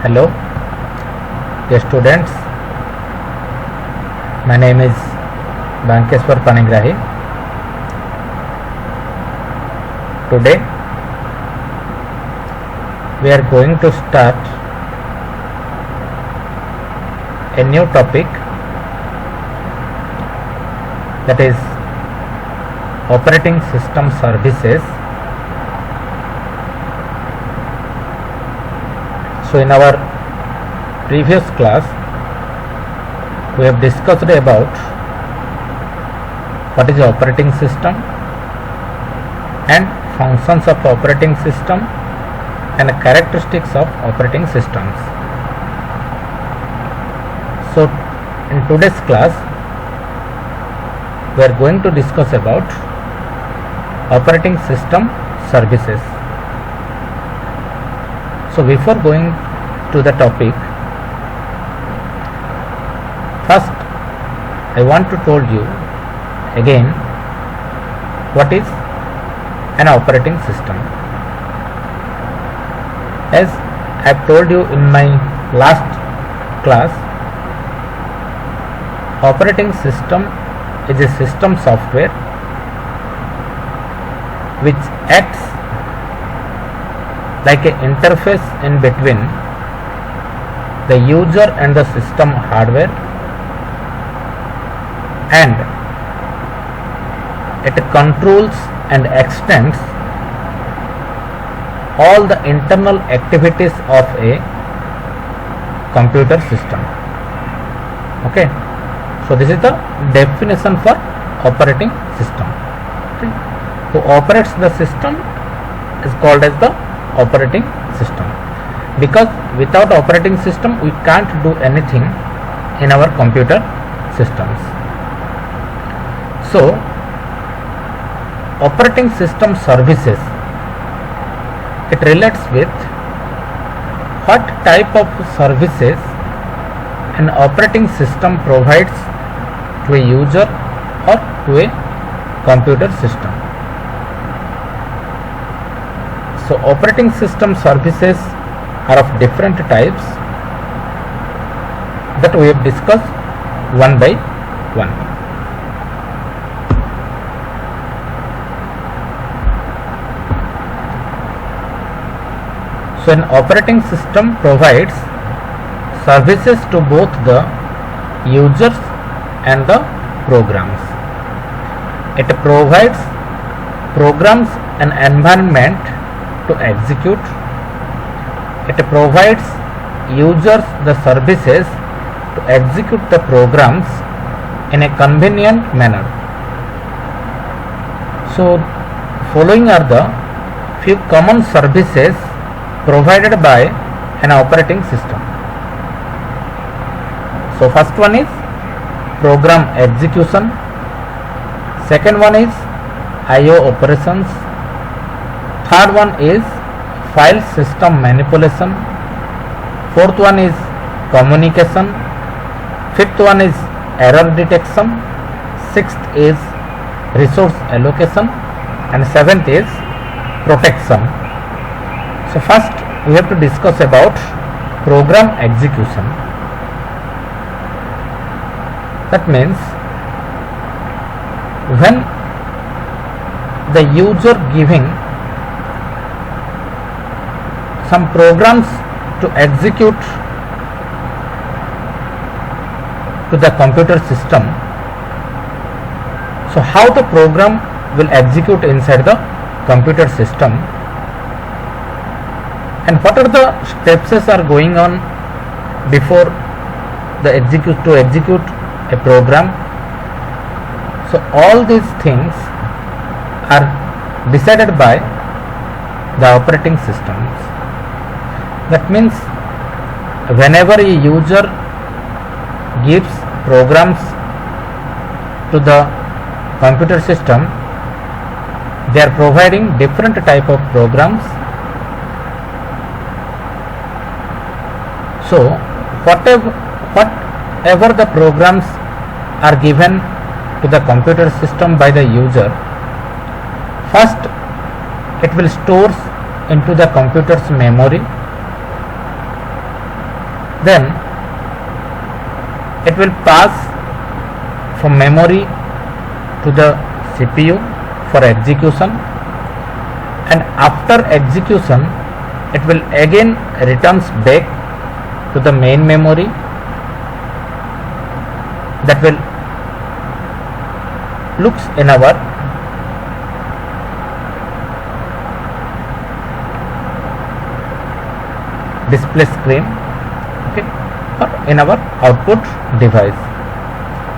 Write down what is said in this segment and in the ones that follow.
Hello, dear students. My name is Bankeswar Panigrahi. Today we are going to start a new topic, that is operating system services. So in our previous class we have discussed about what is operating system and functions of operating system and characteristics of operating systems. So in today's class we are going to discuss about operating system services. So before going to the topic, first I want to tell you again what is an operating system. As I have told you in my last class, operating system is a system software which acts like an interface in between the user and the system hardware, and it controls and extends all the internal activities of a computer system. Okay, so this is the definition for operating system. Okay. Who operates the system is called as the operating system, because without operating system we can't do anything in our computer systems. So operating system services, it relates with what type of services an operating system provides to a user or to a computer system. So operating system services are of different types that we have discussed one by one. So an operating system provides services to both the users and the programs. It provides programs an environment to execute. It provides users the services to execute the programs in a convenient manner. So following are the few common services provided by an operating system. So first one is program execution, second one is I/O operations, third one is file system manipulation, fourth one is communication, fifth one is error detection, sixth is resource allocation, and seventh is protection. So first we have to discuss about program execution. That means when the user giving some programs to execute to the computer system, so how the program will execute inside the computer system, and what are the steps are going on before the execute a program. So all these things are decided by the operating systems. That means whenever a user gives programs to the computer system, they are providing different type of programs. So whatever the programs are given to the computer system by the user, first it will store into the computer's memory, then it will pass from memory to the CPU for execution, and after execution it will again returns back to the main memory that will looks in our display screen, okay, or in our output device.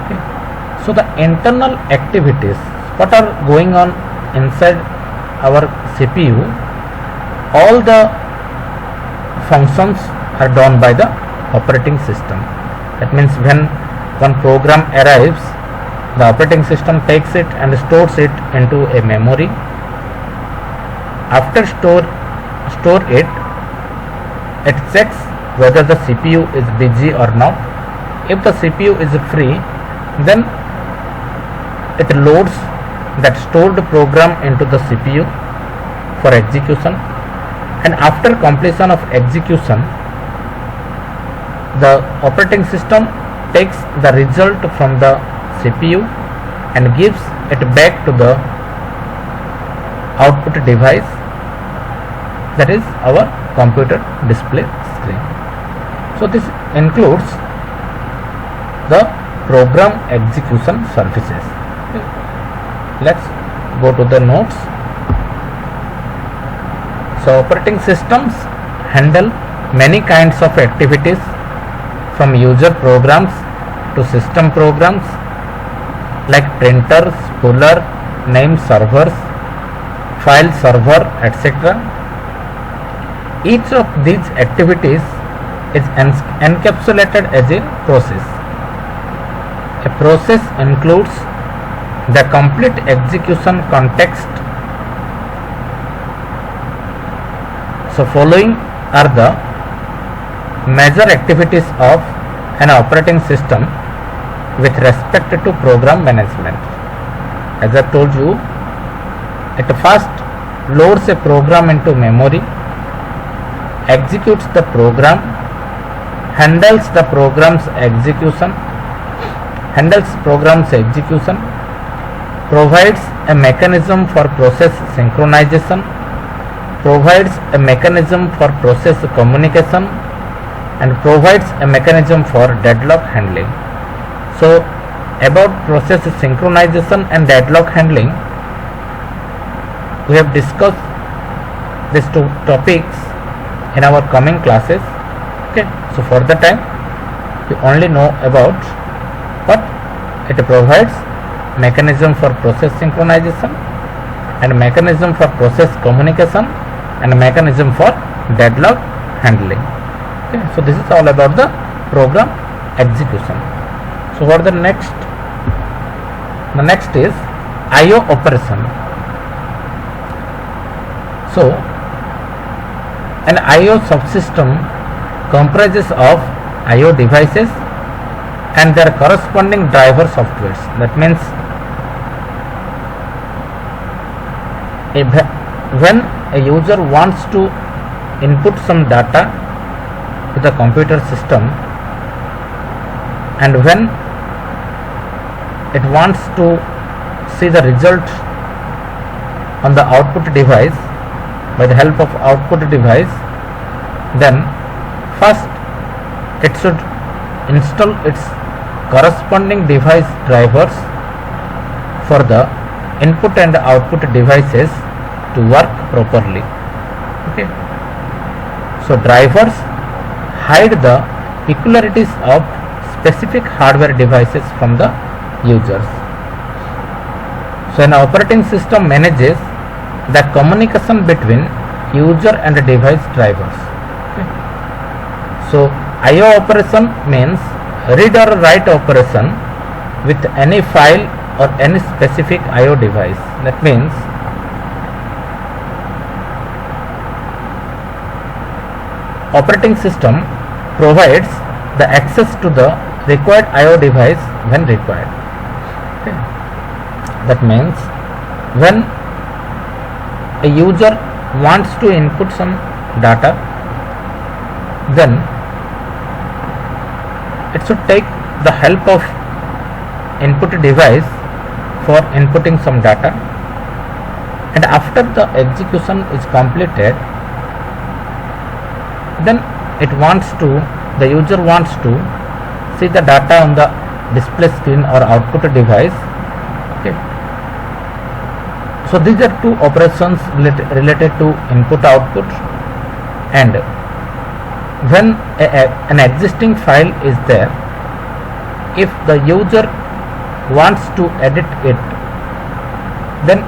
Okay. So the internal activities what are going on inside our CPU, all the functions are done by the operating system. That means when one program arrives, the operating system takes it and stores it into a memory. After store it, it checks whether the CPU is busy or not. If the CPU is free, then it loads that stored program into the CPU for execution, and after completion of execution, the operating system takes the result from the CPU and gives it back to the output device, that is our computer display screen. So this includes the program execution services. Okay. Let's go to the notes. So operating systems handle many kinds of activities, from user programs to system programs like printers, spooler, name servers, file server, etc. Each of these activities is encapsulated as a process. A process includes the complete execution context. So following are the major activities of an operating system with respect to program management. As I told you, it first loads a program into memory, executes the program, handles program's execution, provides a mechanism for process synchronization, provides a mechanism for process communication, and provides a mechanism for deadlock handling. So about process synchronization and deadlock handling, we have discussed these two topics in our coming classes. Okay, so for the time you only know about what it provides: mechanism for process synchronization, and mechanism for process communication, and mechanism for deadlock handling. Okay, so this is all about the program execution. So what the next? The next is I/O operation. So an I/O subsystem comprises of I/O devices and their corresponding driver softwares. That means when a user wants to input some data to the computer system, and when it wants to see the result on the output device by the help of output device, then first it should install its corresponding device drivers for the input and output devices to work properly. Okay, so drivers hide the peculiarities of specific hardware devices from the users. So an operating system manages the communication between user and device drivers. Okay. So I/O operation means read or write operation with any file or any specific I/O device. That means operating system provides the access to the required I/O device when required. Okay. That means when a user wants to input some data, then it should take the help of input device for inputting some data, and after the execution is completed, then the user wants to see the data on the display screen or output device. Okay. So these are two operations related to input output, and when an existing file is there, if the user wants to edit it, then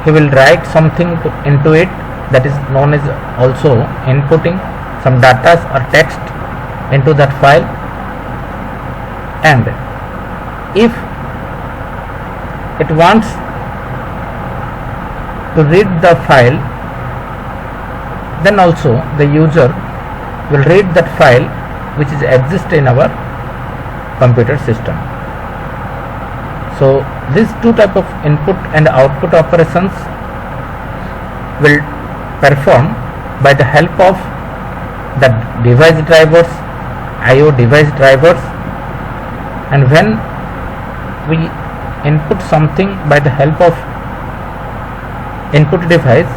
he will write something into it, that is known as also inputting some data or text into that file. And if it wants to read the file, then also the user will read that file which is exist in our computer system. So these two type of input and output operations will perform by the help of the device drivers, IO device drivers, and when we input something by the help of input device,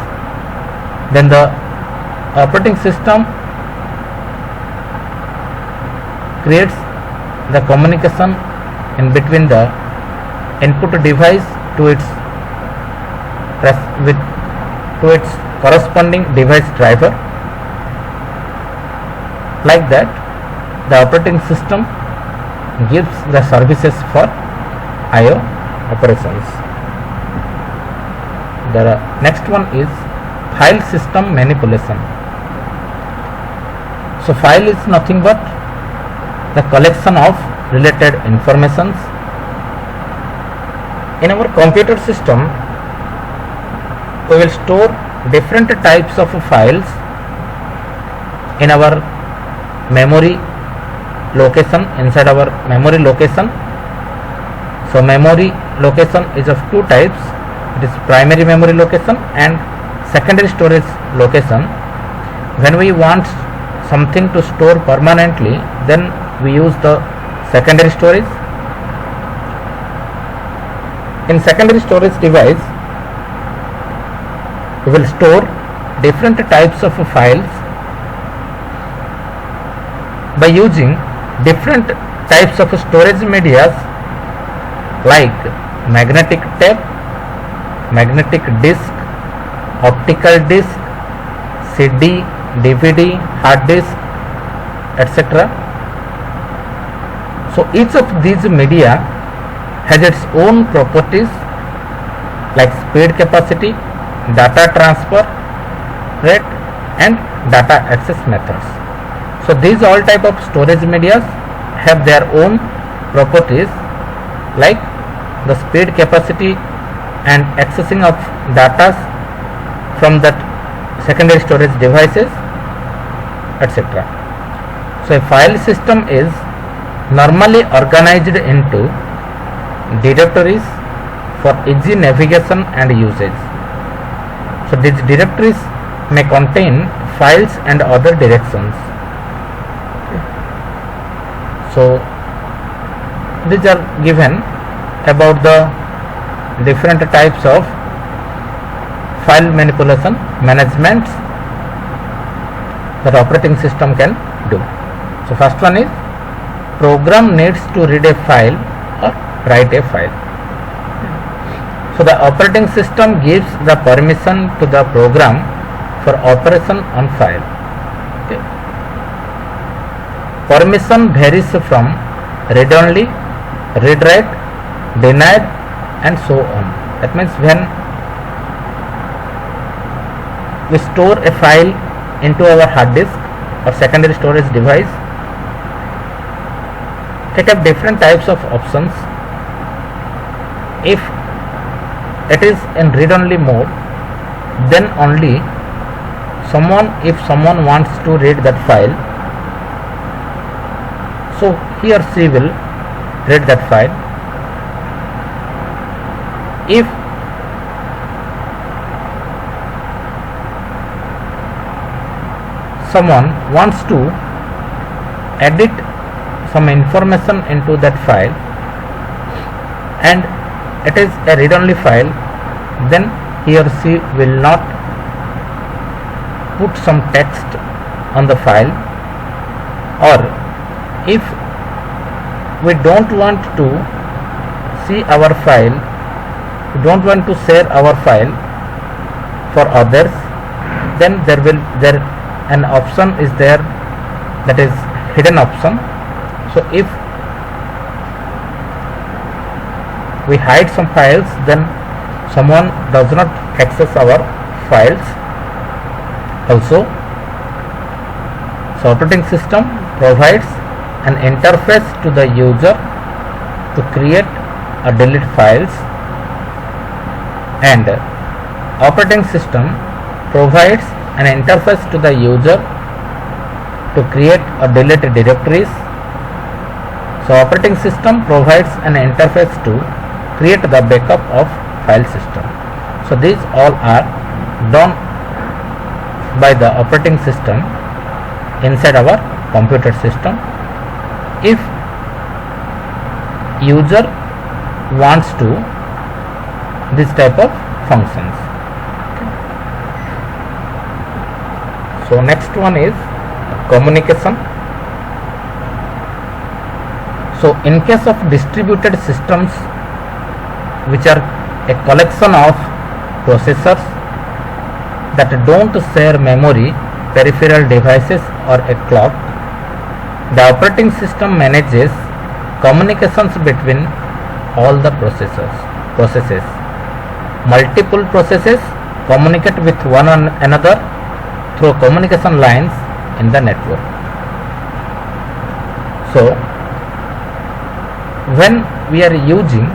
then the operating system creates the communication in between the input device to its corresponding device driver. Like that, the operating system gives the services for IO operations. The next one is file system manipulation. So file is nothing but the collection of related informations. In our computer system, we will store different types of files in our memory location, inside our memory location. So memory location is of two types. It is primary memory location and secondary storage location. When we want something to store permanently, then we use the secondary storage. In secondary storage device, we will store different types of files by using different types of storage medias like magnetic tape, magnetic disk, optical disk, CD, DVD, hard disk, etc. So each of these media has its own properties like speed capacity, data transfer rate, and data access methods. So these all type of storage medias have their own properties like the speed capacity and accessing of data from that secondary storage devices, etc. So a file system is normally organized into directories for easy navigation and usage. So these directories may contain files and other directions. So these are given about the different types of file manipulation management that operating system can do. So first one is program needs to read a file or write a file. So the operating system gives the permission to the program for operation on file. Okay. Permission varies from read only, read write, denied, and so on. That means when we store a file into our hard disk or secondary storage device, it have different types of options. If it is in read only mode, then only if someone wants to read that file, so he or she will read that file. If someone wants to edit some information into that file and it is a read-only file, then he or she will not put some text on the file. Or if we don't want to see our file, we don't want to share our file for others, then there an option is there, that is hidden option. So if we hide some files, then someone does not access our files also. So operating system provides an interface to the user to create or delete files, and operating system provides an interface to the user to create or delete directories. So operating system provides an interface to create the backup of file system. So these all are done by the operating system inside our computer system. If user wants to this type of functions. So next one is communication. So in case of distributed systems, which are a collection of processors that don't share memory, peripheral devices or a clock, the operating system manages communications between all the processes. Multiple processes communicate with one another through communication lines in the network. So when we are using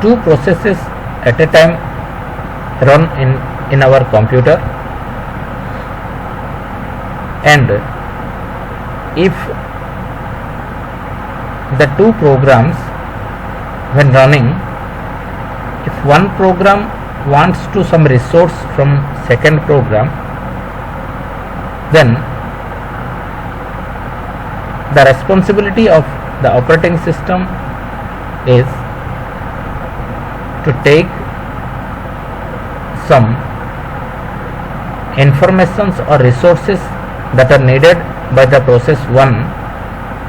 two processes at a time run in our computer, and if the two programs when running, if one program wants to some resource from second program, then the responsibility of the operating system is to take some informations or resources that are needed by the process 1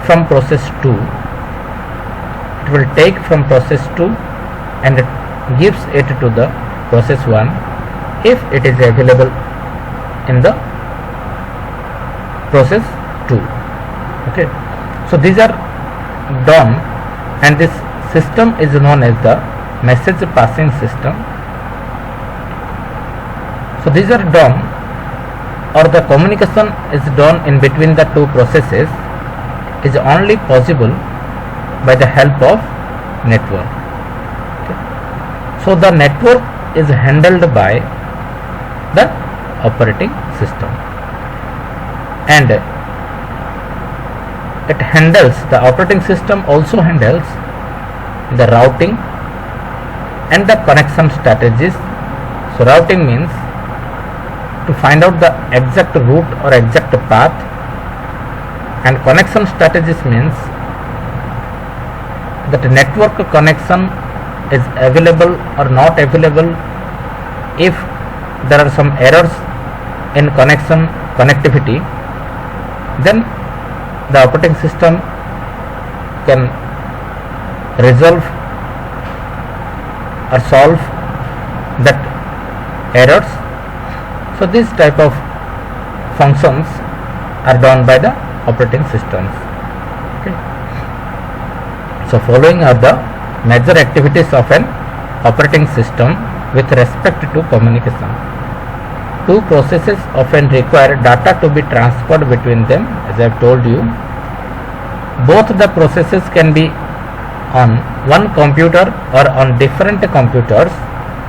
from process 2. It will take from process 2 and it gives it to the process 1 if it is available in the process 2. Okay, so these are done, and this system is known as the message passing system. So these are done, or the communication is done in between the two processes is only possible by the help of network. Okay. So the network is handled by the operating system, and it handles, the operating system also handles the routing and the connection strategies. So routing means to find out the exact route or exact path, and connection strategies means that network connection is available or not available. If there are some errors in connectivity, then the operating system can resolve or solve that errors. So these type of functions are done by the operating systems. Okay. So following are the major activities of an operating system with respect to communication. Two processes often require data to be transferred between them, as I have told you. Both the processes can be on one computer or on different computers,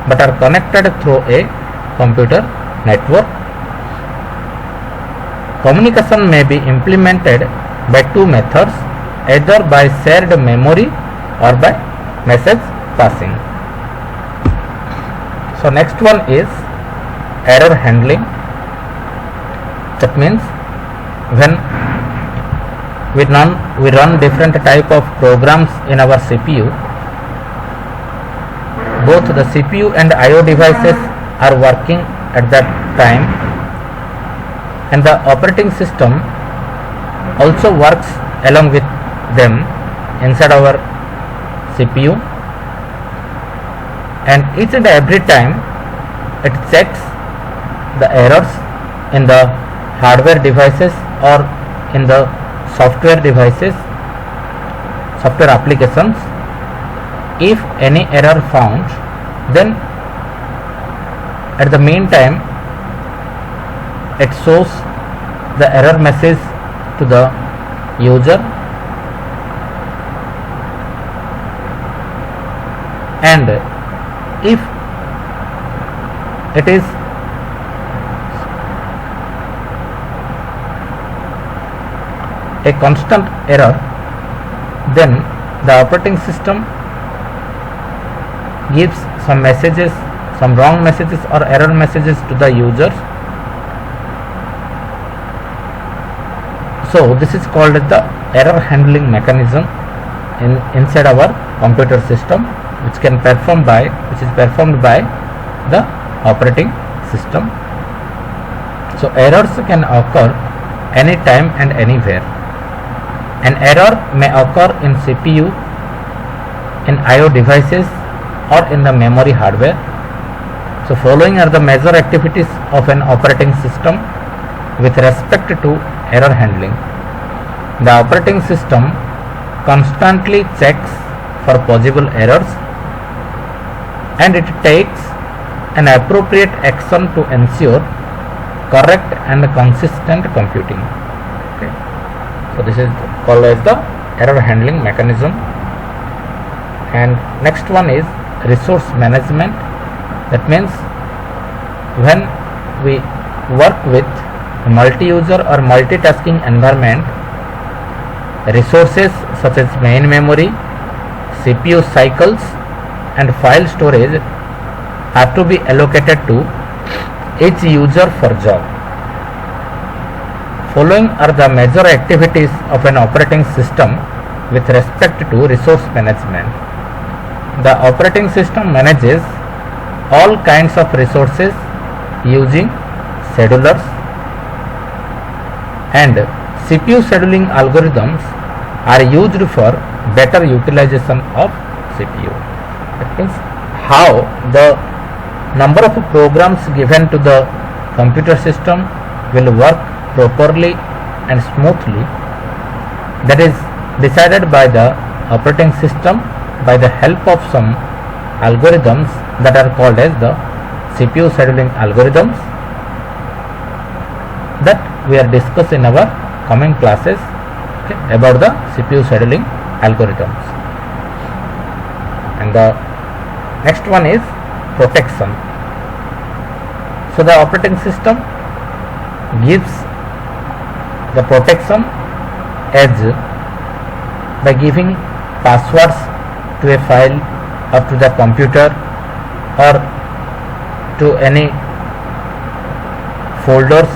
but are connected through a computer network. Communication may be implemented by two methods, either by shared memory or by message passing. So next one is error handling. That means when we run different type of programs in our CPU. Both the CPU and IO devices are working at that time, and the operating system also works along with them inside our CPU, and each and every time it checks the errors in the hardware devices or in the software devices, software applications. If any error found, then at the meantime it shows the error message to the user, and if it is a constant error, then the operating system gives some messages, some wrong messages or error messages to the users. So this is called as the error handling mechanism inside our computer system, which is performed by the operating system. So errors can occur anytime and anywhere. An error may occur in CPU, in IO devices, or in the memory hardware. So following are the major activities of an operating system with respect to error handling. The operating system constantly checks for possible errors, and it takes an appropriate action to ensure correct and consistent computing. Okay. So this is called as the error handling mechanism. And next one is resource management. That means when we work with a multi-user or multitasking environment, resources such as main memory, CPU cycles and file storage have to be allocated to each user for job. Following are the major activities of an operating system with respect to resource management. The operating system manages all kinds of resources using schedulers, and CPU scheduling algorithms are used for better utilization of CPU. That means how the number of programs given to the computer system will work properly and smoothly, that is decided by the operating system by the help of some algorithms that are called as the CPU scheduling algorithms, that we are discussing in our coming classes, okay, about the CPU scheduling algorithms. And the next one is protection. So the operating system gives the protection as by giving passwords to a file or to the computer or to any folders.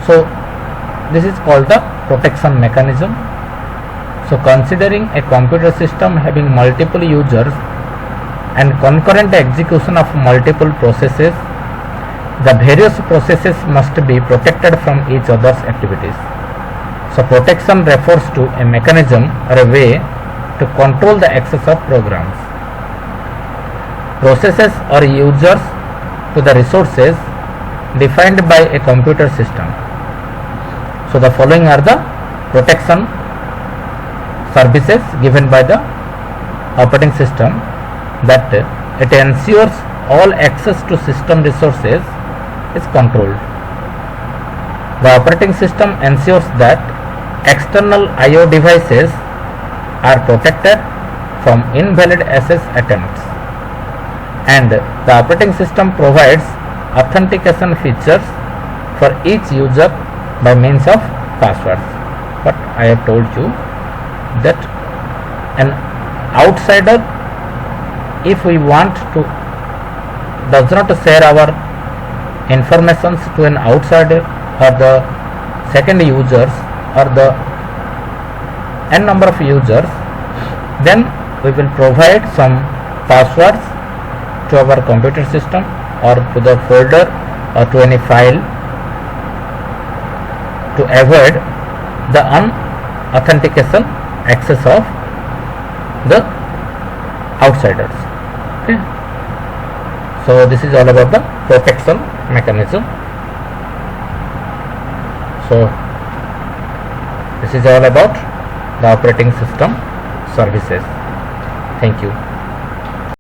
So this is called the protection mechanism. So considering a computer system having multiple users and concurrent execution of multiple processes, the various processes must be protected from each other's activities. So protection refers to a mechanism or a way to control the access of programs, processes or users to the resources defined by a computer system. So the following are the protection services given by the operating system, that it ensures all access to system resources is controlled. The operating system ensures that external IO devices are protected from invalid access attempts, and the operating system provides authentication features for each user by means of passwords. But I have told you that an outsider, if we want to, does not share our informations to an outsider or the second users, or the n number of users, then we will provide some passwords to our computer system or to the folder or to any file to avoid the unauthentication access of the outsiders. Okay. So this is all about the protection mechanism. So this is all about the operating system services. Thank you.